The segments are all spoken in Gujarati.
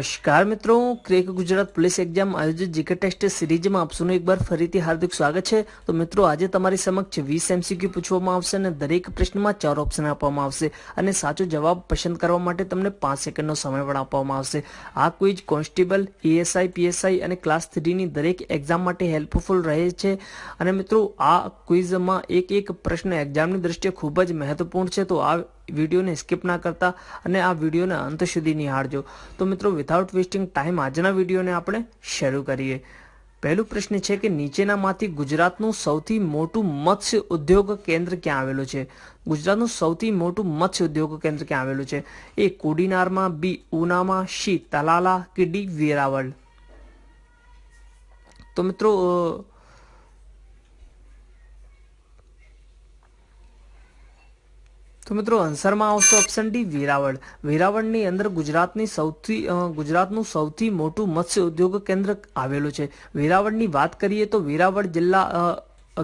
નમસ્કાર મિત્રો, ક્રેક ગુજરાત પોલીસ એક્ઝામ આયોજિત જીકે ટેસ્ટ સિરીઝમાં આપ સૌનું એકવાર ફરીથી હાર્દિક સ્વાગત છે। તો મિત્રો, આજે તમારી સમક્ષ 20 MCQ પૂછવામાં આવશે અને દરેક પ્રશ્નમાં 4 ઓપ્શન આપવામાં આવશે અને સાચો જવાબ પસંદ કરવા માટે તમને 5 સેકન્ડનો સમય પણ આપવામાં આવશે। આ ક્વિઝ કોન્સ્ટેબલ, એએસઆઈ, પીએસઆઈ અને ક્લાસ 3 ની દરેક એક્ઝામ માટે હેલ્પફુલ રહે છે અને મિત્રો, આ ક્વિઝમાં એક પ્રશ્ન એક્ઝામની દ્રષ્ટિએ ખૂબ જ મહત્વપૂર્ણ છે। તો આ વિડીયોને સ્કીપ ના કરતા અને આ વિડીયોને અંત સુધી નિહાળજો। તો મિત્રો, વિથઆઉટ વેસ્ટિંગ ટાઈમ આજના વિડીયોને આપણે શરૂ કરીએ। પહેલો પ્રશ્ન છે કે નીચેનામાંથી ગુજરાતનું સૌથી મોટું મત્સ્ય ઉદ્યોગ કેન્દ્ર ક્યાં આવેલું છે? ગુજરાતનું સૌથી મોટું મત્સ્ય ઉદ્યોગ કેન્દ્ર ક્યાં આવેલું છે? એ કોડીનારમાં, બી ઉનામાં, સી તલાલા કે ડી વેરાવળ? તો મિત્રો આન્સરમાં આવશે ઓપ્શન ડી વેરાવળ। વેરાવળની અંદર ગુજરાતનું સૌથી મોટું મત્સ્ય ઉદ્યોગ કેન્દ્ર આવેલું છે। વેરાવળની વાત કરીએ તો વેરાવળ જિલ્લા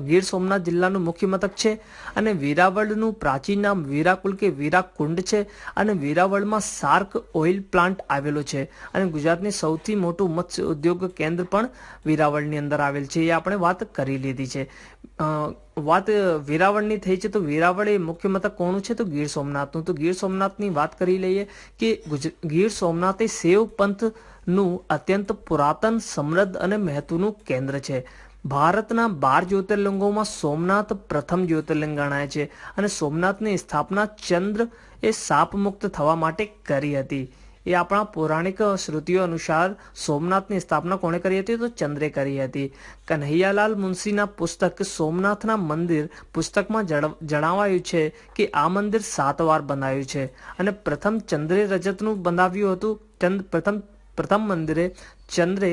ગીર સોમનાથ જિલ્લાનું મુખ્ય મથક છે અને વેરાવળનું પ્રાચીન નામ વેરાકુલ કે વેરાકુંડ છે અને વેરાવળમાં શાર્ક ઓઇલ પ્લાન્ટ આવેલો છે અને ગુજરાતની સૌથી મોટું મત્સ્ય ઉદ્યોગ કેન્દ્ર પણ વેરાવળની અંદર આવેલ છે। એ આપણે વાત કરી લીધી છે। વાત વેરાવળની થઈ છે તો વેરાવળ એ મુખ્ય મથક કોનું છે? તો ગીર સોમનાથનું। તો ગીર સોમનાથની વાત કરી લઈએ કે ગીર સોમનાથ એ શૈવ પંથનું અત્યંત પુરાતન, સમૃદ્ધ અને મહત્વનું કેન્દ્ર છે। ભારતના 12 જ્યોતિર્લિંગોમાં સોમનાથ પ્રથમ જ્યોતિર્લિંગ ગણાય છે અને સોમનાથની સ્થાપના ચંદ્ર એ શાપ મુક્ત થવા માટે કરી હતી। એ આપણા પૌરાણિક શ્રુતિઓ અનુસાર સોમનાથની સ્થાપના કોણે કરી હતી? તો ચંદ્રે કરી હતી। કન્હૈયાલાલ મુનશીના પુસ્તક સોમનાથના મંદિર પુસ્તકમાં જણાવાયું છે કે આ મંદિર 7 વાર બંધાયું છે અને પ્રથમ ચંદ્રે રજતનું બંધાવ્યું હતું। પ્રથમ મંદિરે ચંદ્રે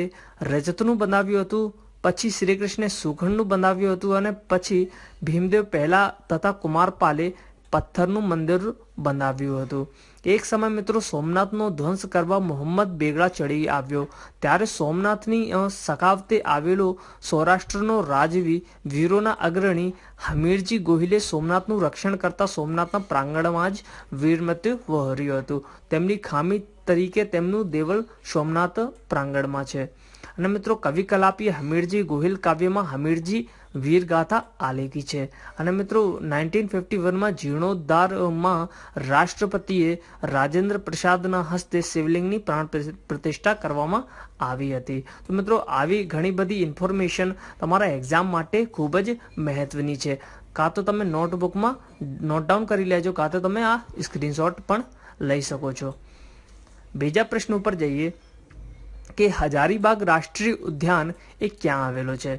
રજતનું બંધાવ્યું હતું, પછી શ્રી કૃષ્ણે સુખણનું બંધાવ્યું હતું અને પછી ભીમદેવ પહેલા તથા કુમારપાલે પથ્થરનું મંદિર બંધાવ્યું હતું। એક સમય મિત્રો સોમનાથનો ધ્વંસ કરવા મોહમ્મદ બેગડા ચડી આવ્યો ત્યારે સોમનાથની સખાવતે આવેલો સૌરાષ્ટ્રનો રાજવી વીરોના અગ્રણી હમીરજી ગોહિલે સોમનાથનું રક્ષણ કરતા સોમનાથના પ્રાંગણમાં જ વીરમૃત્યુ વહોર્યું હતું। તેમની ખામી તરીકે તેમનું દેવળ સોમનાથ પ્રાંગણમાં છે અને મિત્રો કવિ કલાપી હમીરજી ગોહિલ કાવ્યમાં હમીરજી વીરગાથા આલેખી છે અને મિત્રો 1951માં જીર્ણોદ્ધારમાં રાષ્ટ્રપતિએ રાજેન્દ્ર પ્રસાદના હસ્તે શિવલિંગની પ્રાણ પ્રતિષ્ઠા કરવામાં આવી હતી। તો મિત્રો, આવી ઘણી બધી ઇન્ફોર્મેશન તમારા એક્ઝામ માટે ખૂબ જ મહત્વની છે। કાં તો તમે નોટબુકમાં નોટ ડાઉન કરી લેજો, કાં તો તમે આ સ્ક્રીનશોટ પણ લઈ શકો છો। બીજા પ્રશ્ન ઉપર જઈએ કે હજારીબાગ રાષ્ટ્રીય ઉદ્યાન એ ક્યાં આવેલો છે?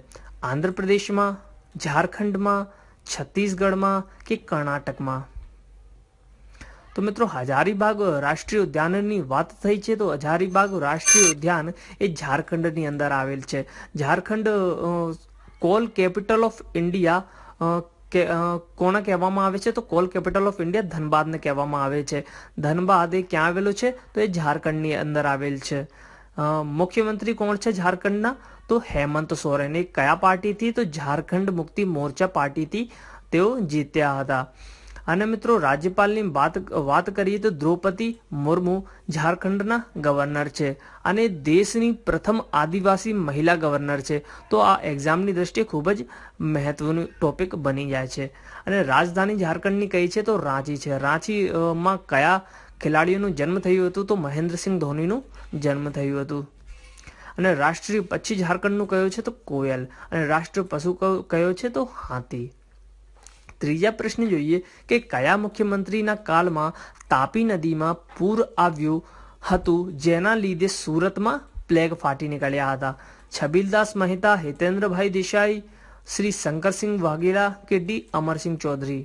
આંધ્રપ્રદેશમાં, ઝારખંડમાં, છત્તીસગઢમાં કે કર્ણાટકમાં? તો મિત્રો, હજારીબાગ રાષ્ટ્રીય ઉદ્યાનની વાત થઈ છે તો હજારીબાગ રાષ્ટ્રીય ઉદ્યાન એ ઝારખંડની અંદર આવેલ છે। Jharkhand call capital of India કોને કહેવામાં આવે છે? તો કોલ કેપિટલ ઓફ ઇન્ડિયા ધનબાદને કહેવામાં આવે છે। ધનબાદ એ ક્યાં આવેલો છે? તો એ ઝારખંડની અંદર આવેલ છે। મુખ્યમંત્રી કોણ છે ઝારખંડના? તો હેમંત સોરેન। એ કયા પાર્ટીથી? તો ઝારખંડ મુક્તિ મોરચા પાર્ટીથી તેઓ જીત્યા હતા। અને મિત્રો રાજ્યપાલની વાત કરીએ તો દ્રૌપદી મુર્મુ ઝારખંડના ગવર્નર છે અને દેશની પ્રથમ આદિવાસી મહિલા ગવર્નર છે। તો આ એક્ઝામની દ્રષ્ટિએ ખૂબ જ મહત્વનું ટોપિક બની જાય છે। અને રાજધાની ઝારખંડની કઈ છે? તો રાંચી છે। રાંચીમાં કયા ખેલાડીઓનું જન્મ થયું હતું? તો મહેન્દ્રસિંહ ધોનીનું જન્મ થયું હતું। અને રાષ્ટ્રીય પક્ષી ઝારખંડનું કયો છે? તો કોયલ। અને રાષ્ટ્રીય પશુ કયો છે? તો હાથી। ત્રીજા પ્રશ્ન જોઈએ કે કયા મુખ્યમંત્રીના કાળમાં તાપી નદીમાં પૂર આવ્યું હતું જેના લીધે સુરતમાં પ્લેગ ફાટી નીકળ્યા હતા? છબીલદાસ મહેતા, હિતેન્દ્રભાઈ દેસાઈ, શ્રી શંકરસિંહ વાઘેલા કે ડી અમરસિંહ ચૌધરી?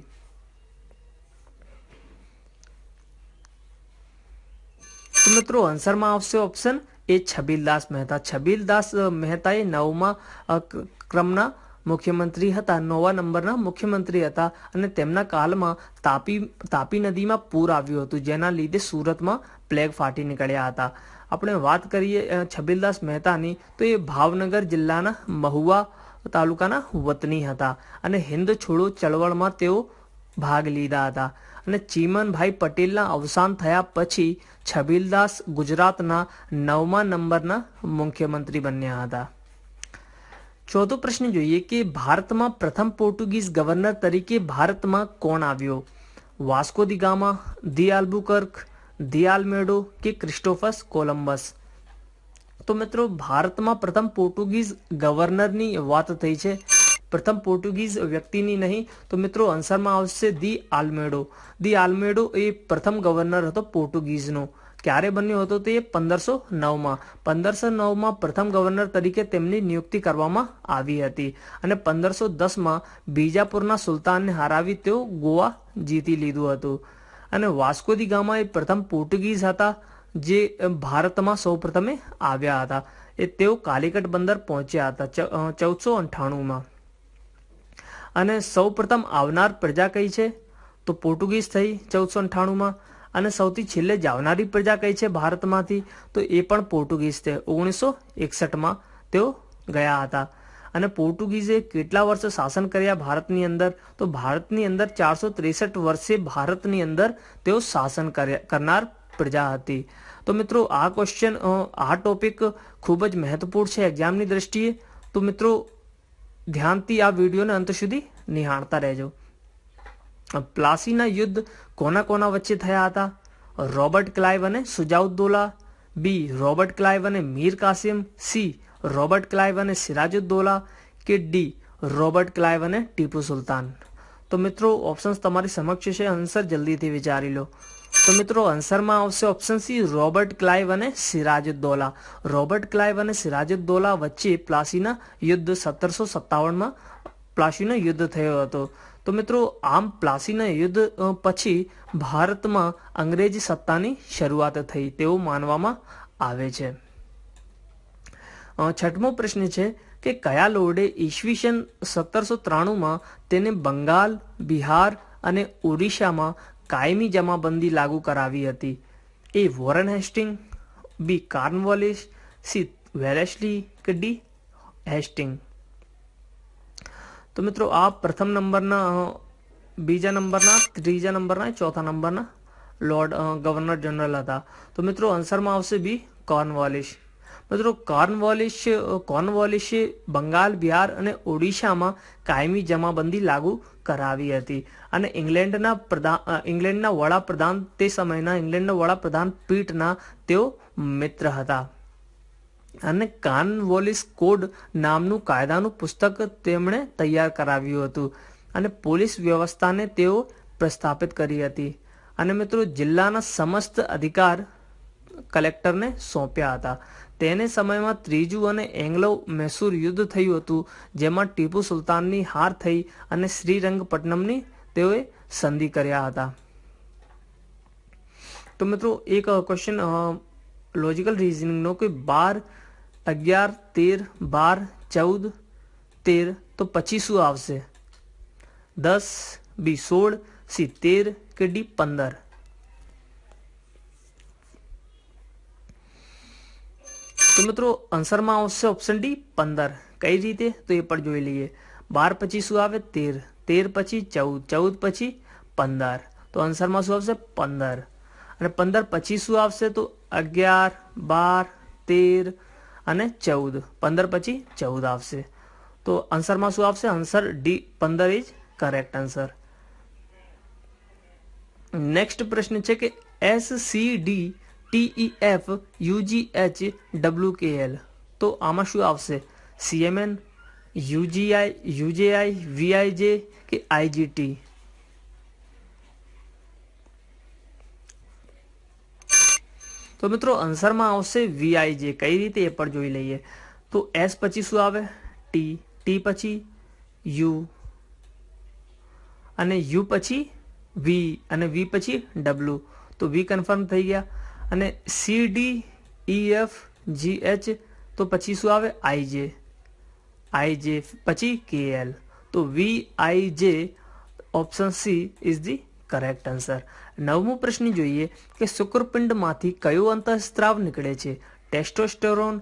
તો મિત્રો આન્સરમાં આવશે ઓપ્શન એ છબીલદાસ મહેતા। છબીલદાસ મહેતાએ 9મા ક્રમના મુખ્યમંત્રી હતા, 9વા નંબરના મુખ્યમંત્રી હતા અને તેમના કાળમાં તાપી નદીમાં પૂર આવ્યું હતું જેના લીધે સુરતમાં પ્લેગ ફાટી નીકળ્યા હતા। આપણે વાત કરીએ છબીલદાસ મહેતાની તો એ ભાવનગર જિલ્લાના મહુવા તાલુકાના વતની હતા અને હિન્દ છોડો ચળવળમાં તેઓ ભાગ લીધા હતા। અને ચીમનભાઈ પટેલના અવસાન થયા પછી છબીલદાસ ગુજરાતના 9મા નંબરના મુખ્યમંત્રી બન્યા હતા. ચોથો પ્રશ્ન જોઈએ કે ભારતમાં પ્રથમ પોર્ટુગીઝ ગવર્નર તરીકે ભારતમાં કોણ આવ્યો? વાસ્કો દી ગામા, દી આલ્બુકર્ક, દી આલ્મેડો કે ક્રિસ્ટોફસ કોલંબસ? તો મિત્રો ભારતમાં પ્રથમ પોર્ટુગીઝ ગવર્નરની વાત થઈ છે, પ્રથમ પોર્ટુગીઝ વ્યક્તિની નહીં. તો મિત્રો આન્સરમાં આવશે દી આલ્મેડો. દી આલ્મેડો એ પ્રથમ ગવર્નર હતો પોર્ટુગીઝનો. ક્યારે બન્યો હતો? તે 1509માં. 1509માં પ્રથમ ગવર્નર તરીકે તેમની નિયુક્તિ કરવામાં આવી હતી અને 1510માં બીજાપુરના સુલતાનને હરાવી તેઓ ગોવા જીતી લીધું હતું. અને વાસ્કો દી ગામા એ પ્રથમ પોર્ટુગીઝ હતા જે ભારતમાં સૌ પ્રથમે આવ્યા હતા. એ તેઓ કાલિકટ બંદર પહોંચ્યા હતા 1498માં. અને સૌ પ્રથમ આવનાર પ્રજા કઈ છે? તો પોર્ટુગીઝ થઈ 1498માં. અને સૌથી છેલ્લે જાવનારી પ્રજા કઈ છે ભારતમાંથી? તો એ પણ પોર્ટુગીઝ છે. 1961માં તેઓ ગયા હતા. અને પોર્ટુગીઝે કેટલા વર્ષ શાસન કર્યા ભારતની અંદર? તો ભારતની અંદર 463 વર્ષે ભારતની અંદર તેઓ શાસન કરનાર પ્રજા હતી. તો મિત્રો આ ક્વેશ્ચન આ ટોપિક ખૂબ જ મહત્વપૂર્ણ છે એક્ઝામની દ્રષ્ટિએ. તો મિત્રો ધ્યાનથી આ વિડીયોને અંત સુધી નિહાળતા રહેજો. પ્લાસીના યુદ્ધ કોના કોના વચ્ચે થયા હતા? રોબર્ટ ક્લાઇવ અને સુજાઉદ્દૌલા, બી રોબર્ટ ક્લાઇવ અને Mir Kasim, C Robert Clive અને સિરાજુદ્દૌલા કે ડી રોબર્ટ ક્લાઇવ અને ટીપુ સુલતાન? તો મિત્રો ઓપ્શન્સ તમારી સમક્ષ છે, આન્સર જલ્દીથી વિચારી લો. તો મિત્રો આન્સરમાં આવશે ઓપ્શન સી રોબર્ટ ક્લાઇવ અને સિરાજુદ્દૌલા. રોબર્ટ ક્લાઇવ અને સિરાજુદ્દૌલા વચ્ચે પ્લાસીના યુદ્ધ 1757માં પ્લાસીનો યુદ્ધ થયો હતો. તો મિત્રો આમ પ્લાસીના યુદ્ધ પછી ભારતમાં અંગ્રેજી સત્તાની શરૂઆત થઈ તેવું માનવામાં આવે છે. છઠ્ઠમો પ્રશ્ન છે કે કયા લોર્ડે ઈસવીસન 1793માં તેને બંગાળ, બિહાર અને ઓડિશામાં કાયમી જમાબંધી લાગુ કરાવી હતી? એ વોરેન હેસ્ટિંગ, બી કાર્નવોલિસ, સી વેલેસ્લી કે ડી હેસ્ટિંગ? તો મિત્રો આ પ્રથમ નંબરના, બીજા નંબરના, ત્રીજા નંબરના, ચોથા નંબરના લોર્ડ ગવર્નર જનરલ હતા. તો મિત્રો આન્સરમાં આવશે બી કોર્નવોલિસ. મિત્રો કોર્નવોલિસે બંગાળ, બિહાર અને ઓડિશામાં કાયમી જમાબંધી લાગુ કરાવી હતી. અને ઇંગ્લેન્ડના વડાપ્રધાન તે સમયના ઇંગ્લેન્ડના વડાપ્રધાન પીટના તેઓ મિત્ર હતા. અને કોર્નવોલિસ કોડ નામનું કાયદાનું પુસ્તક તેમણે તૈયાર કરાવ્યું હતું અને પોલીસ વ્યવસ્થાને તેઓ પ્રસ્થાપિત કરી હતી. અને મિત્રો જિલ્લાના સમસ્ત અધિકાર કલેક્ટરને સોંપ્યા હતા. તેને સમયમાં ત્રીજું અને એંગ્લો મૈસૂર યુદ્ધ થયું હતું જેમાં ટીપુ સુલતાનની હાર થઈ અને શ્રીરંગપટ્ટનમની તેઓએ સંધિ કર્યા હતા. તો મિત્રો એક ક્વેશ્ચન લોજિકલ રીઝનિંગનો કે 12, 11, 13, 12, 14, 13 તો પછી શું આવશે? 10, બી 16, સી 13 કે ડી 15? તો મિત્રો આન્સરમાં આવશે ઓપ્શન ડી 15. કઈ રીતે? તો એ પણ જોઈ લઈએ. 12 પછી શું આવે? 13, 13 પછી 14, 14 પછી 15. તો આન્સરમાં શું આવશે? 15. અને 15 પછી શું આવશે? તો 11, 12, 13 અને 14. 15 પછી 14 આવશે. તો આન્સરમાં શું આવશે? Answer D 15 is correct answer. Next પ્રશ્ન છે કે SCDTEF UGH WKL. તો આમાં શું આવશે? CMN, UGI, UJI, VIJ કે IGT? તો મિત્રો આન્સરમાં આવશે VIJ. કઈ રીતે એ પણ જોઈ લઈએ. તો S પછી શું આવે? T, T પછી U અને U પછી V અને V પછી W. તો V કન્ફર્મ થઈ ગયા. અને CDEF GH તો પછી શું આવે? IJ, IJ પછી KL. તો VIJ option C is the correct answer. 9મો પ્રશ્ન જોઈએ કે શુક્રપિંડમાંથી કયો અંતઃસ્ત્રાવ નીકળે છે? ટેસ્ટોસ્ટેરોન,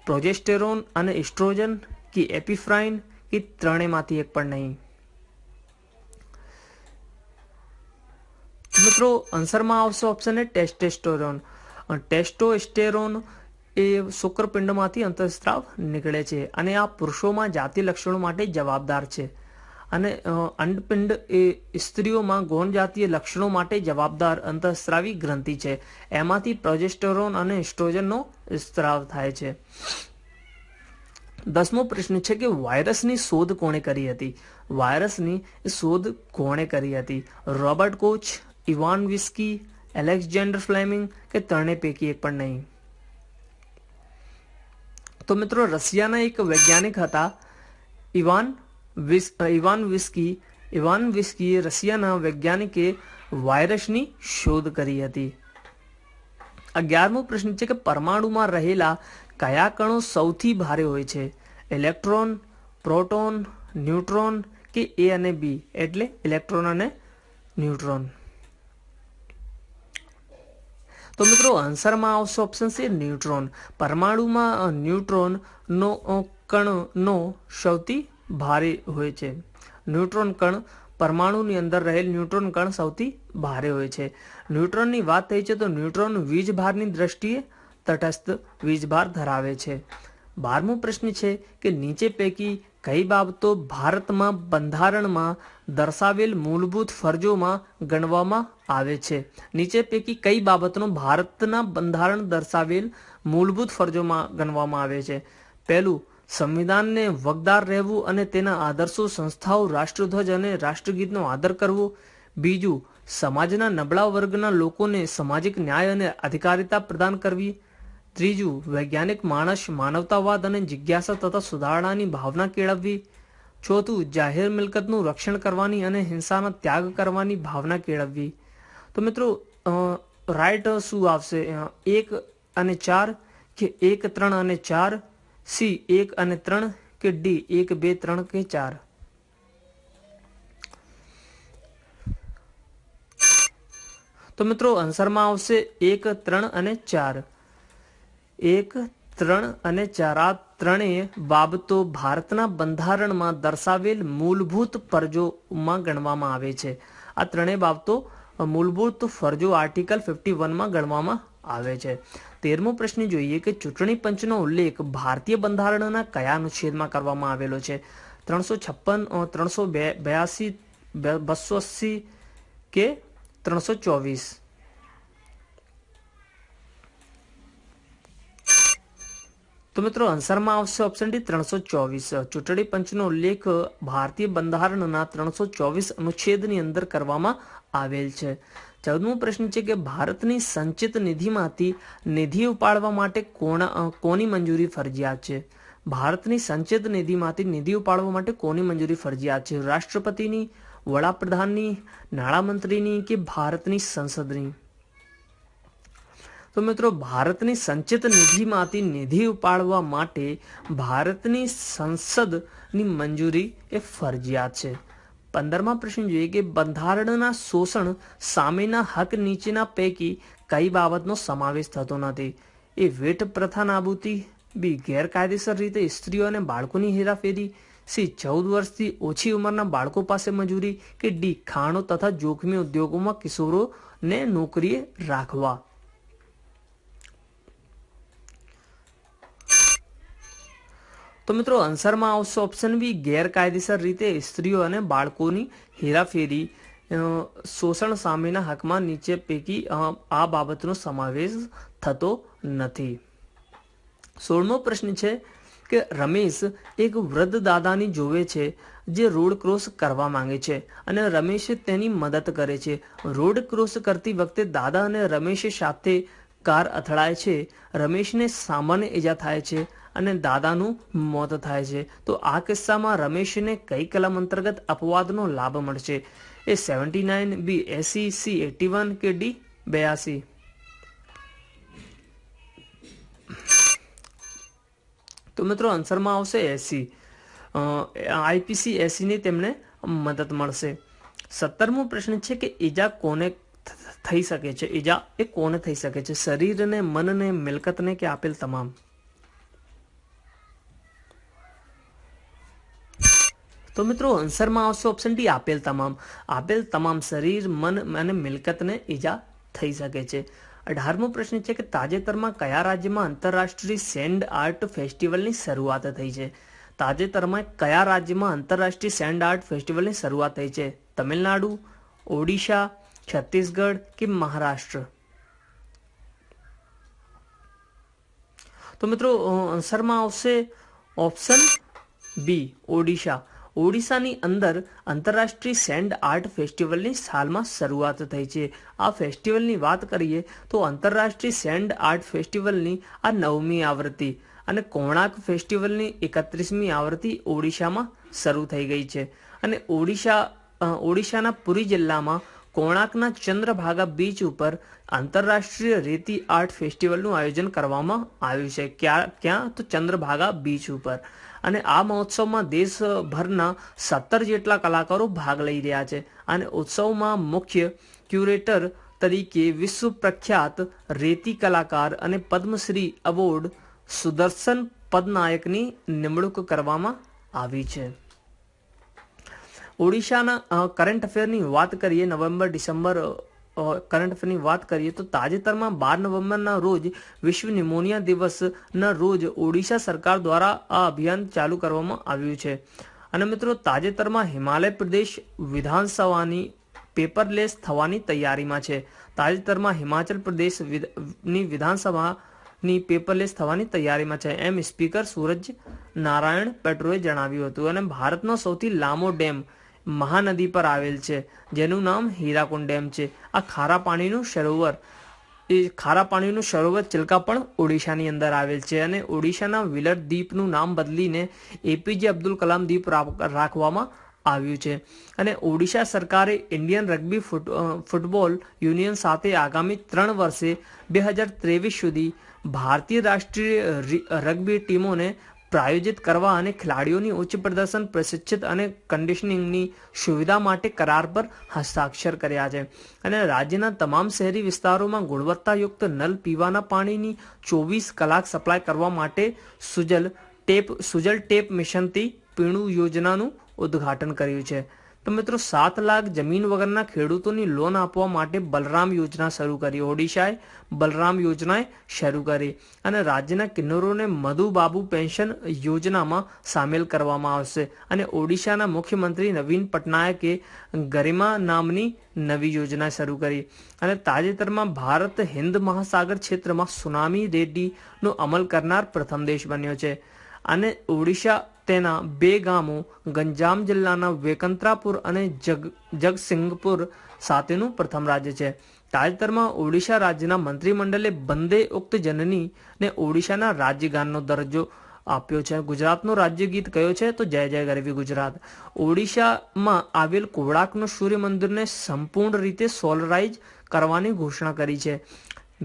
પ્રોજેસ્ટેરોન અને એસ્ટ્રોજન કે એપિફ્રાઇન કે ત્રણેયમાંથી એક પણ નહીં? મિત્રો આન્સરમાં આવશે ઓપ્શન એ ટેસ્ટોસ્ટેરોન. ટેસ્ટોસ્ટેરોન એ શુક્રપિંડમાંથી અંતઃસ્ત્રાવ નીકળે છે અને આ પુરુષોમાં જાતિ લક્ષણો માટે જવાબદાર છે અને અંડપિંડ એ સ્ત્રીઓમાં ગૌણ જાતીય લક્ષણો માટે જવાબદાર અંતઃસ્ત્રાવી ગ્રંથિ છે. એમાંથી પ્રોજેસ્ટેરોન અને એસ્ટ્રોજનનો સ્ત્રાવ થાય છે. 10મો પ્રશ્ન છે કે વાયરસની શોધ કોણે કરી હતી? વાયરસની શોધ કોણે કરી હતી? Robert Koch, Ivanovsky, Alexander Fleming કે ત્રણે પૈકી એક પણ નહીં? તો મિત્રો રશિયાના એક વૈજ્ઞાનિક હતા ઇવાન વિસ્કી રશિયાના વૈજ્ઞાનિકે વાયરસની શોધ કરી હતી. 11મો પ્રશ્ન છે કે પરમાણુમાં રહેલા કયા કણો સૌથી ભારે હોય છે? ઇલેક્ટ્રોન, પ્રોટોન, ન્યુટ્રોન કે એ અને બી, એટલે ઇલેક્ટ્રોન અને ન્યુટ્રોન? તો મિત્રો આન્સરમાં આવશે ઓપ્શન સી ન્યુટ્રોન. પરમાણુમાં ન્યુટ્રોનનો કણનો સૌથી ભારે હોય છે. ન્યુટ્રોન કણ પરમાણુની અંદર રહેલ ન્યુટ્રોન કણ સૌથી ભારે હોય છે. ન્યુટ્રોનની વાત થઈ છે તો ન્યુટ્રોન વીજભારની દ્રષ્ટિએ તટસ્થ વીજભાર ધરાવે છે. 12મો પ્રશ્ન છે કે નીચે પૈકી કઈ બાબતો ભારતમાં બંધારણમાં દર્શાવેલ મૂળભૂત ફરજોમાં ગણવામાં આવે છે? નીચે પૈકી કઈ બાબતનો ભારતના બંધારણ દર્શાવેલ મૂળભૂત ફરજોમાં ગણવામાં આવે છે? પહેલું, સંવિધાનને વગદાર રહેવું અને તેના આદર્શો, સંસ્થાઓ, રાષ્ટ્રધ્વજ અને રાષ્ટ્રગીતનો આદર કરવો. બીજું, સમાજના નબળા વર્ગના લોકોને સામાજિક ન્યાય અને અધિકારિતા પ્રદાન કરવી. ત્રીજું, વૈજ્ઞાનિક માણસ માનવતાવાદ અને જિજ્ઞાસા તથા સુધારણાની ભાવના કેળવવી. ચોથું, જાહેર મિલકતનું રક્ષણ કરવાની અને હિંસાનો ત્યાગ કરવાની ભાવના કેળવવી. તો મિત્રો રાઈટ શું આવશે? 1 અને 4 કે 1, 3 અને 4? સી 1 અને 3 કે ડી 1, 2, 3 કે 4? તો મિત્રો આન્સરમાં આવશે 1, 3 અને 4. 1, 3 અને 4 આ ત્રણેય બાબતો ભારતના બંધારણમાં દર્શાવેલ મૂળભૂત ફરજોમાં ગણવામાં આવે છે. આ ત્રણેય બાબતો મૂળભૂત ફરજો આર્ટિકલ 51માં ગણવામાં આવે છે. 13મો પ્રશ્ન જોઈએ કે ચૂંટણી પંચનો ઉલ્લેખ ભારતીય બંધારણના કયા અનુચ્છેદમાં કરવામાં આવેલો છે? 356, 382, 280 કે 324? તો મિત્રો આન્સરમાં આવશે ઓપ્શન ડી 324. ચૂંટણી પંચનો ઉલ્લેખ ભારતીય બંધારણના 324 અનુચ્છેદની અંદર કરવામાં આવેલ છે. 14મો પ્રશ્ન છે કે ભારતની સંચિત નિધિમાંથી નિધિ ઉપાડવા માટે કોની મંજૂરી ફરજિયાત છે? ભારતની સંચિત નિધિમાંથી નિધિ ઉપાડવા માટે કોની મંજૂરી ફરજિયાત છે? રાષ્ટ્રપતિની, વડાપ્રધાનની, નાણામંત્રીની કે ભારતની સંસદની? તો મિત્રો ભારતની સંચિત નિધિમાંથી નિધિ ઉપાડવા માટે ભારતની સંસદની મંજૂરી એ ફરજિયાત છે. 15મા પ્રશ્ન જોઈએ કે બંધારણના શોષણ સામેના હક નીચેના પૈકી કઈ બાબતનો સમાવેશ થતો નથી? એ વેઠ પ્રથા નાબૂદી, બી ગેરકાયદેસર રીતે સ્ત્રીઓ અને બાળકોની હેરાફેરી, સી 14 વર્ષથી ઓછી ઉંમરના બાળકો પાસે મજૂરી કે ડી ખાણો તથા જોખમી ઉદ્યોગોમાં કિશોરોને નોકરીએ રાખવા? તો મિત્રો આન્સરમાં આવશે ઓપ્શન બી ગેરકાયદેસર રીતે સ્ત્રીઓ અને બાળકોની હેરાફેરી. શોષણ સામેના હકમાં નીચે પૈકી આ બાબતનો સમાવેશ થતો નથી. 16મો પ્રશ્ન છે કે રમેશ એક વૃદ્ધ દાદાની જોવે છે જે રોડ ક્રોસ કરવા માંગે છે અને રમેશ તેની મદદ કરે છે. રોડ ક્રોસ કરતી વખતે દાદા અને રમેશ સાથે કાર અથડાય છે. રમેશને સામાન્ય ઈજા થાય છે અને દાદાનું મોત થાય છે. તો આ કિસ્સામાં રમેશને કઈ કલમ અંતર્ગત અપવાદનો લાભ મળશે? એ 79, બી 80, સી 81 કે ડી 82? તો મિત્રો આન્સરમાં આવશે 80. આઈપીસી 80ની તેમને મદદ મળશે. 17મો પ્રશ્ન છે કે ઈજા કોને થઈ શકે છે? ઈજા એ કોને થઈ શકે છે? શરીરને, મનને, મિલકતને કે આપેલ તમામ? તો મિત્રો આન્સરમાં આવશે ઓપ્શન ડી આપેલ તમામ શરીર, મન અને મિલકતને ઈજા થઈ શકે છે. 18મો પ્રશ્ન છે કે તાજેતરમાં કયા રાજ્યમાં આંતરરાષ્ટ્રીય સેન્ડ આર્ટ ફેસ્ટિવલની શરૂઆત થઈ છે? તાજેતરમાં કયા રાજ્યમાં આંતરરાષ્ટ્રીય સેન્ડ આર્ટ ફેસ્ટિવલની શરૂઆત થઈ છે? તમિલનાડુ, ઓડિશા, છત્તીસગઢ કે મહારાષ્ટ્ર? તો મિત્રો આન્સરમાં આવશે ઓપ્શન બી ઓડિશા. ઓડિશાની અંદર આંતરરાષ્ટ્રીય સેન્ડ આર્ટ ફેસ્ટિવલની સાલમાં શરૂઆત થઈ છે. આ ફેસ્ટિવલની વાત કરીએ તો આંતરરાષ્ટ્રીય સેન્ડ આર્ટ ફેસ્ટિવલની આ 9મી આવૃત્તિ અને કોણાર્ક ફેસ્ટિવલની 31મી આવૃત્તિ ઓડિશામાં શરૂ થઈ ગઈ છે. અને ઓડિશાના પુરી જિલ્લામાં કોણાર્કના ચંદ્રભાગા બીચ ઉપર આંતરરાષ્ટ્રીય રેતી આર્ટ ફેસ્ટિવલનું આયોજન કરવામાં આવ્યું છે. ક્યાં તો ચંદ્રભાગા બીચ ઉપર. અને આ મહોત્સવમાં દેશભરના 17 જેટલા કલાકારો ભાગ લઈ રહ્યા છે. અને ઉત્સવમાં મુખ્ય ક્યુરેટર તરીકે વિશ્વ પ્રખ્યાત રેતી કલાકાર અને પદ્મશ્રી એવોર્ડ સુદર્શન પદનાયકની નિમણૂક કરવામાં આવી છે. ઓડિશાના કરંટ અફેરની વાત કરીએ, નવેમ્બર-ડિસેમ્બર કરંટ અફેરની વાત કરીએ તો તાજેતરમાં 12 નવેમ્બરના રોજ વિશ્વ નિમોનિયા દિવસના રોજ ઓડિશા સરકાર દ્વારા આ અભિયાન ચાલુ કરવામાં આવ્યું છે. અને મિત્રો તાજેતરમાં હિમાચલ પ્રદેશ વિધાનસભાની પેપરલેસ થવાની તૈયારીમાં છે. તાજેતરમાં હિમાચલ પ્રદેશની વિધાનસભાની પેપરલેસ થવાની તૈયારીમાં છે, એમ સ્પીકર સૂરજ નારાયણ પેટ્રોએ જણાવ્યું હતું. અને ભારતનો સૌથી લાંબો ડેમ મહાનદી પર આવેલ છે, જેનું નામ હીરાકુંડ ડેમ છે. આ ખારા પાણીનું સરોવર ચિલ્કા પણ ઓડિશાની અંદર આવેલ છે. અને ઓડિશાના વિલર દ્વીપનું નામ બદલીને એપીજે અબ્દુલ કલામ દ્વીપ રાખવામાં આવ્યું છે. અને ઓડિશા સરકારે ઇન્ડિયન રગ્બી ફૂટબોલ યુનિયન સાથે આગામી 3 વર્ષે 2023 સુધી ભારતીય રાષ્ટ્રીય રગ્બી ટીમોને પ્રાયોજિત કરવા અને ખેલાડીઓની ઉચ્ચ પ્રદર્શન, પ્રશિક્ષિત અને કન્ડિશનિંગની સુવિધા માટે કરાર પર હસ્તાક્ષર કર્યા છે. અને રાજ્યના તમામ શહેરી વિસ્તારોમાં ગુણવત્તાયુક્ત નલ પીવાના પાણીની 24 કલાક સપ્લાય કરવા માટે સુજલ ટેપ મિશનથી પીણું યોજનાનું ઉદ્ઘાટન કર્યું છે. તો મિત્રો 7 લાખ જમીન વગરના ખેડૂતોની લોન આપવા માટે બલરામ યોજના શરૂ કરી. ઓડિશાએ બલરામ યોજનાએ શરૂ કરી. અને રાજ્યના કિન્નરોને મધુબાબુ પેન્શન યોજનામાં સામેલ કરવામાં આવશે. અને ઓડિશાના મુખ્યમંત્રી નવીન પટનાયકે ગરિમા નામની નવી યોજના શરૂ કરી. અને તાજેતરમાં ભારત હિન્દ મહાસાગર ક્ષેત્રમાં સુનામી રેડીનો અમલ કરનાર પ્રથમ દેશ બન્યો છે. અને ઓડિશા તેના 2 ગામો ગંજામ જિલ્લાના વેકંત્રાપુર અને જગતસિંહપુર સાથેનું પ્રથમ રાજ્ય છે. તાજેતરમાં ઓડિશા રાજ્યના મંત્રીમંડળે બંદે ઉક્ત જનનીને ઓડિશાના રાજ્યગાનનો દરજ્જો આપ્યો છે. ગુજરાતનો રાજ્ય ગીત કયો છે? તો જય જય ગરવી ગુજરાત. ઓડિશામાં આવેલ કોણાર્કનું સૂર્ય મંદિરને સંપૂર્ણ રીતે સોલરાઇઝ કરવાની ઘોષણા કરી છે.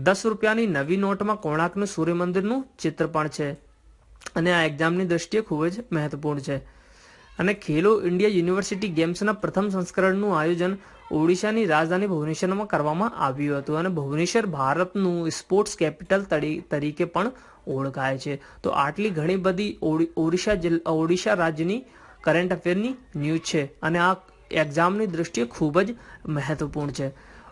10 રૂપિયાની નવી નોટમાં કોણાર્કનું સૂર્ય મંદિરનું ચિત્ર પણ છે. અને આ એક્ઝામની દ્રષ્ટિએ ખૂબ જ મહત્વપૂર્ણ છે. અને ખેલો ઇન્ડિયા યુનિવર્સિટી ગેમ્સના પ્રથમ સંસ્કરણનું આયોજન ઓડિશાની રાજધાની ભુવનેશ્વરમાં કરવામાં આવ્યું હતું. અને ભુવનેશ્વર ભારતનું સ્પોર્ટ્સ કેપિટલ તરીકે પણ ઓળખાય છે. તો આટલી ઘણી બધી ઓડિશા રાજ્યની કરંટ અફેરની ન્યૂઝ છે. અને આ એક્ઝામની દ્રષ્ટિએ ખૂબ જ મહત્વપૂર્ણ છે.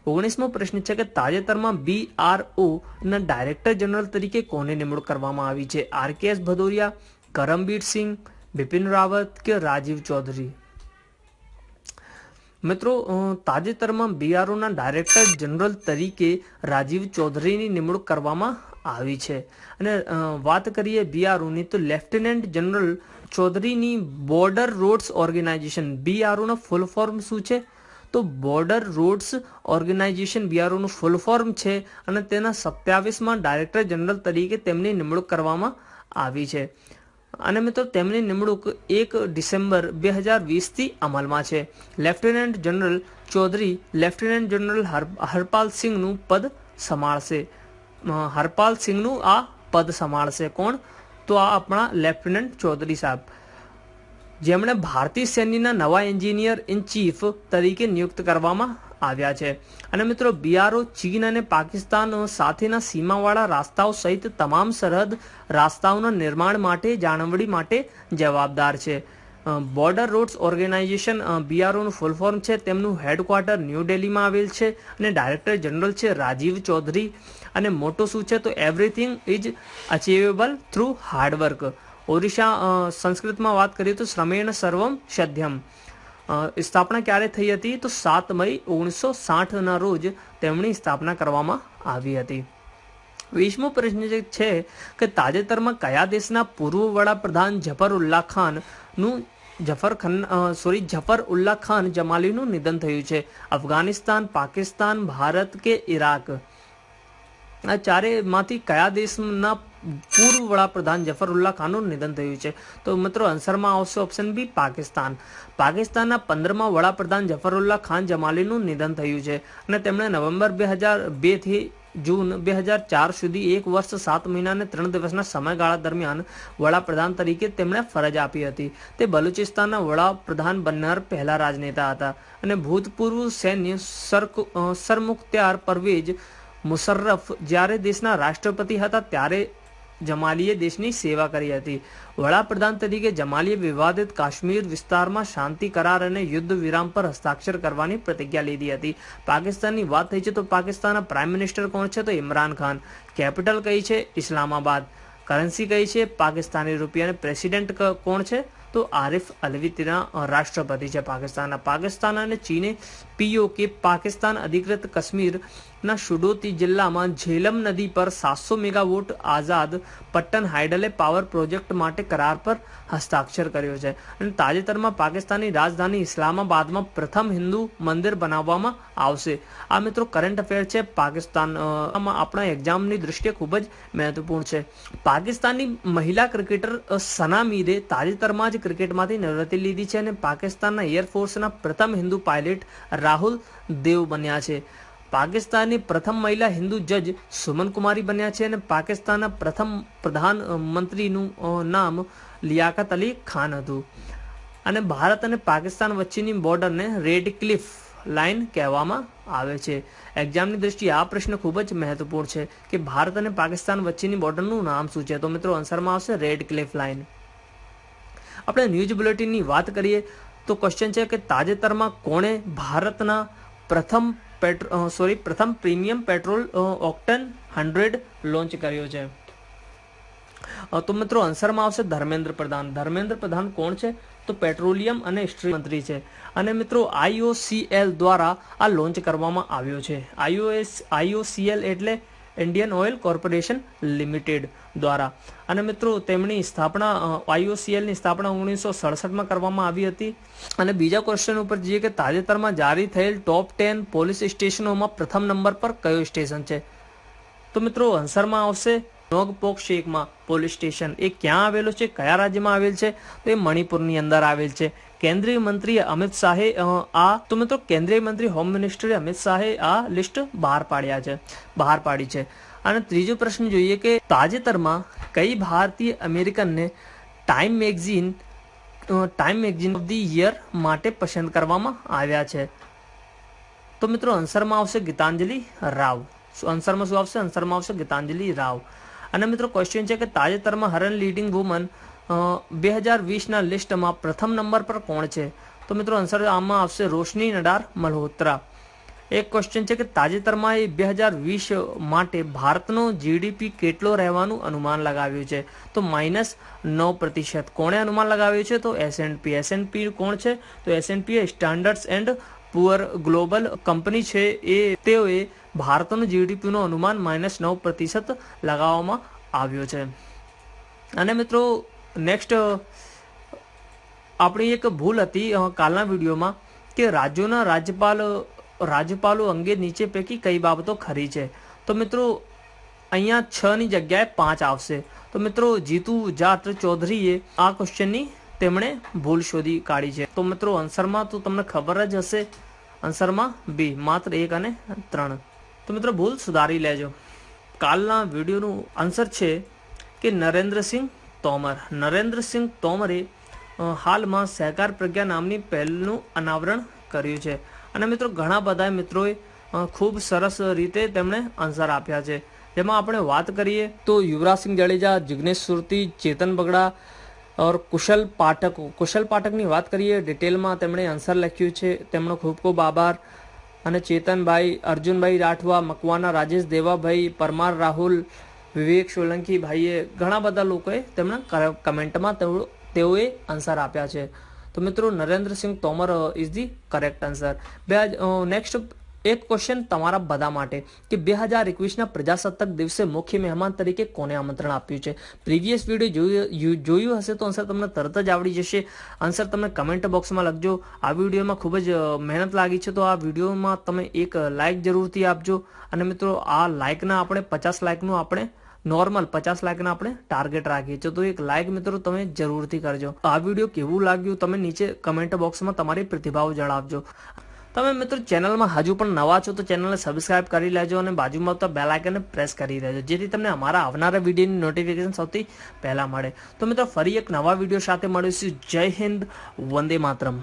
19મો પ્રશ્ન છે કે તાજેતરમાં BRO ના ડાયરેક્ટર જનરલ તરીકે કોને નિમણૂક કરવામાં આવી છે? RKS ભદૌરિયા, કરમબીર સિંહ, બિપિન રાવત કે રાજીવ ચૌધરી? મિત્રો તાજેતરમાં BRO ના ડાયરેક્ટર જનરલ તરીકે રાજીવ ચૌધરીની નિમણૂક કરવામાં આવી છે. અને વાત કરીએ BROની તો લેફ્ટનન્ટ જનરલ ચૌધરીની બોર્ડર રોડ્સ ઓર્ગેનાઇઝેશન, BROનો ફૂલ ફોર્મ શું છે? તો બોર્ડર રોડ્સ ઓર્ગેનાઇઝેશન BROનું ફૂલ ફોર્મ છે. અને તેના 27માં ડાયરેક્ટર જનરલ તરીકે તેમની નિમણૂક કરવામાં આવી છે. અને મિત્રો તેમની નિમણૂક 1 ડિસેમ્બર 2020થી અમલમાં છે. Lieutenant general Chaudhary lieutenant general Harpal સિંહનું પદ સંભાળશે. કોણ? તો આ આપણા લેફ્ટનન્ટ ચૌધરી સાહેબ, જેમણે ભારતીય સૈન્યના નવા એન્જિનિયર ઇન ચીફ તરીકે નિયુક્ત કરવામાં આવ્યા છે. અને મિત્રો BRO ચીન અને પાકિસ્તાન સાથેના સીમાવાળા રસ્તાઓ સહિત તમામ સરહદ રસ્તાઓના નિર્માણ માટે જાળવણી માટે જવાબદાર છે. બોર્ડર રોડ્સ ઓર્ગેનાઇઝેશન BROનું ફૂલ ફોર્મ છે, તેમનું હેડક્વાર્ટર ન્યૂ દિલ્હીમાં આવેલ છે અને ડાયરેક્ટર જનરલ છે રાજીવ ચૌધરી. અને મોટો શું છે તો everything is achievable through hard work. Odisha સંસ્કૃતમાં વાત કરીએ તો શ્રમેણ સર્વમ સધ્યમ. સ્થાપના ક્યારે થઈ હતી તો 7 મઈ 1960ના રોજ તેમની સ્થાપના કરવામાં આવી હતી. 20મો પ્રશ્ન જે છે કે તાજેતરમાં કયા દેશના પૂર્વ વડાપ્રધાન ઝફર ઉલ્લાહ ખાન જમાલીનું નિધન થયું છે? અફઘાનિસ્તાન, પાકિસ્તાન, ભારત કે ઇરાક? આ ચારેમાંથી કયા દેશના પૂર્વ વડાપ્રધાન ઝફર ઉલ્લાહ ખાનનું નિધન થયું છે? તો મિત્રો આન્સરમાં આવશે ઓપ્શન બી, પાકિસ્તાન. પાકિસ્તાનના 15મા વડાપ્રધાન ઝફર ઉલ્લાહ ખાન જમાલીનું નિધન થયું છે અને તેમણે નવેમ્બર 2002 થી જૂન 2004 સુધી 1 વર્ષ 7 મહિના અને 3 દિવસના સમયગાળા દરમિયાન વડાપ્રધાન તરીકે તેમણે ફરજ આપી હતી. તે બલુચિસ્તાનના વડાપ્રધાન બનનાર પહેલા રાજનેતા હતા અને ભૂતપૂર્વ સૈન્ય સરમુખ્તિયાર પરવેઝ મુશર્રફ જ્યારે દેશના રાષ્ટ્રપતિ હતા ત્યારે જમાલીએ દેશની સેવા કરી હતી. વડાપ્રધાન તરીકે જમાલીએ વિવાદિત કાશ્મીર વિસ્તારમાં શાંતિ કરાર અને યુદ્ધ વિરામ પર હસ્તાક્ષર કરવાની પ્રતિજ્ઞા લીધી હતી. પાકિસ્તાનની વાત થઈ છે તો પાકિસ્તાનના પ્રાઇમ મિનિસ્ટર કોણ છે તો ઇમરાન ખાન. કેપિટલ કઈ છે? ઇસ્લામાબાદ. કરન્સી કઈ છે? પાકિસ્તાની રૂપિયા. અને પ્રેસિડેન્ટ કોણ છે તો આરિફ અલ્વી તેના રાષ્ટ્રપતિ છે પાકિસ્તાનના. પાકિસ્તાન અને ચીને POK પાકિસ્તાન અધિકૃત કાશ્મીરના શુડોતી જિલ્લામાં ઝેલમ નદી પર 700 મેગાવોટ આઝાદ પટ્ટન હાઇડલે પાવર પ્રોજેક્ટ માટે કરાર પર હસ્તાક્ષર કર્યો છે. અને તાજેતરમાં પાકિસ્તાનની રાજધાની ઇસ્લામાબાદમાં પ્રથમ હિન્દુ મંદિર બનાવવામાં આવશે. આ મિત્રો કરંટ અફેર છે પાકિસ્તાનમાં આપણા એક્ઝામની દૃષ્ટિએ ખૂબ જ મહત્વપૂર્ણ છે. પાકિસ્તાનની મહિલા ક્રિકેટર સના મીરે તાજેતરમાં જ ક્રિકેટમાંથી નિવૃત્તિ લીધી છે અને પાકિસ્તાનના એરફોર્સના પ્રથમ હિન્દુ પાયલટ રાહુલ દેવ બન્યા છે. પાકિસ્તાનની પ્રથમ મહિલા હિન્દુ જજ સુમન કુમારી બન્યા છે અને પાકિસ્તાનના પ્રથમ પ્રધાનમંત્રીનું નામ લિયાકત અલી ખાન હતું. અને ભારત અને પાકિસ્તાન વચ્ચેની બોર્ડરને રેડ ક્લિફ લાઇન કહેવામાં આવે છે. એક્ઝામની દ્રષ્ટિએ આ પ્રશ્ન ખૂબ જ મહત્વપૂર્ણ છે કે ભારત અને પાકિસ્તાન વચ્ચેની બોર્ડરનું નામ શું છે? તો મિત્રો આન્સરમાં આવશે રેડ ક્લિફ લાઇન. આપણે ન્યૂઝ બુલેટિનની વાત કરીએ તો ક્વેશ્ચન છે કે તાજેતરમાં કોણે ભારતના પ્રથમ પ્રીમિયમ પેટ્રોલ ઓક્ટેન 100 લોન્ચ કર્યો છે? તો મિત્રો આન્સરમાં આવશે ધર્મેન્દ્ર પ્રધાન. ધર્મેન્દ્ર પ્રધાન કોણ છે તો પેટ્રોલિયમ અને ઇન્ડસ્ટ્રી મંત્રી છે. અને મિત્રો IOCL દ્વારા આ લોન્ચ કરવામાં આવ્યો છે. IOCL એટલે ઇન્ડિયન ઓઇલ કોર્પોરેશન લિમિટેડ દ્વારા. અને મિત્રો તેમની સ્થાપના IOCLની સ્થાપના 1967માં કરવામાં આવી હતી. અને બીજા ક્વેશ્ચન ઉપર જઈએ કે તાજેતરમાં જારી થયેલ ટોપ 10 પોલીસ સ્ટેશનોમાં પ્રથમ નંબર પર કયો સ્ટેશન છે? તો મિત્રો આન્સરમાં આવશે નોંગપોક શેકમાં પોલીસ સ્ટેશન. એ ક્યાં આવેલું છે, કયા રાજ્યમાં આવેલ છે? તો એ મણિપુરની અંદર આવેલ છે. કેન્દ્રીય મંત્રી અમિત શાહે કેન્દ્રીય મંત્રી હોમ મિનિસ્ટરે અમિત શાહે આ લિસ્ટ બહાર પાડી છે. અને ત્રીજો પ્રશ્ન જોઈએ કે તાજેતરમાં કઈ ભારતીય અમેરિકનને Time magazine of the year માટે પસંદ કરવામાં આવ્યા છે? તો મિત્રો આન્સરમાં આવશે ગીતાંજલિ રાવ. આન્સરમાં શું આવશે? આન્સરમાં આવશે ગીતાંજલિ રાવ. અને મિત્રો ક્વેશ્ચન છે કે તાજેતરમાં હરન લીડિંગ વુમન 2020ના લિસ્ટમાં પ્રથમ નંબર પર કોણ છે? તો મિત્રો આન્સર આમાં આવશે રોશની નડાર મલ્હોત્રા. એક ક્વેશ્ચન છે કે તાજેતરમાં 2020 માટે ભારતનો GDP કેટલો રહેવાનું અનુમાન લગાવ્યું છે? તો -9%. કોણે અનુમાન લગાવ્યું છે? તો S&P કોણ છે? તો S&P standards and poor global company છે. તેઓએ ભારતનું GDPનું અનુમાન -9% લગાવવામાં આવ્યો છે. અને મિત્રો નેક્સ્ટ આપણી એક ભૂલ હતી કાલના વિડીયોમાં કે રાજ્યોના રાજ્યપાલો અંગે નીચે પૈકી કઈ બાબતો ખરી છે? તો મિત્રો અહીંયા 6ની જગ્યાએ 5 આવશે. તો મિત્રો જીતુ જાટ ચૌધરીએ આ ક્વેશ્ચનની તેમણે ભૂલ શોધી કાઢી છે. તો મિત્રો આન્સરમાં તો તમને ખબર જ હશે, આન્સરમાં બી માત્ર 1 અને 3. તો મિત્રો ભૂલ સુધારી લેજો. કાલના વિડીયોનું આન્સર છે કે નરેન્દ્રસિંહ તોમરે હાલમાં સહકાર પ્રજ્ઞા નામની પહેલનું અનાવરણ કર્યું છે. અને મિત્રો ઘણા બધા મિત્રોએ ખૂબ સરસ રીતે તેમણે આન્સર આપ્યા છે. જેમાં આપણે વાત કરીએ તો યુવરાજસિંહ જાડેજા, જિગ્નેશ સુરતી, ચેતન બગડા, और कुशल पाठकની વાત કરીએ ડિટેલમાં તેમણે આન્સર લખ્યું છે, તેમનો ખૂબ ખૂબ આભાર. અને ચેતનભાઈ, અર્જુનભાઈ રાઠવા, મકવાના રાજેશ, દેવાભાઈ પરમાર, રાહુલ, વિવેક સોલંકી ભાઈએ ઘણા બધા લોકોએ તેમના કમેન્ટમાં તેઓએ આન્સર આપ્યા છે. તો મિત્રો Narendra Singh Tomar is the correct answer. Next એક ક્વેશ્ચન તમારા બધા માટે કે 2021ના પ્રજાસત્તાક દિવસે મુખ્ય મહેમાન તરીકે કોને આમંત્રણ આપ્યું છે? પ્રીવિયસ વિડીયો જોયું હશે તો આન્સર તમને તરત જ આવડી જશે. આન્સર તમે કમેન્ટ બોક્સમાં લખજો. આ વિડીયોમાં ખૂબ જ મહેનત લાગી છે, તો આ વિડીયોમાં તમે એક લાઇક જરૂરથી આપજો. અને મિત્રો આ લાઇકના આપણે 50 લાઇકનું આપણે નોર્મલ 50 લાઇકના આપણે ટાર્ગેટ રાખીએ છીએ, તો એક લાઇક મિત્રો તમે જરૂરથી કરજો. આ વિડીયો કેવું લાગ્યું તમે નીચે કમેન્ટ બોક્સમાં તમારી પ્રતિભાવ જણાવજો. તમે મિત્રો ચેનલમાં હજુ પણ નવા છો તો ચેનલને સબસ્ક્રાઇબ કરી લેજો અને બાજુમાં આવતા બેલ આઇકનને પ્રેસ કરી દેજો, જેથી તમને અમારા આવનારા વિડીયોની નોટિફિકેશન સૌથી પહેલા મળે. તો મિત્રો ફરી એક નવા વિડીયો સાથે મળીશું. જય હિન્દ, વંદે માતરમ.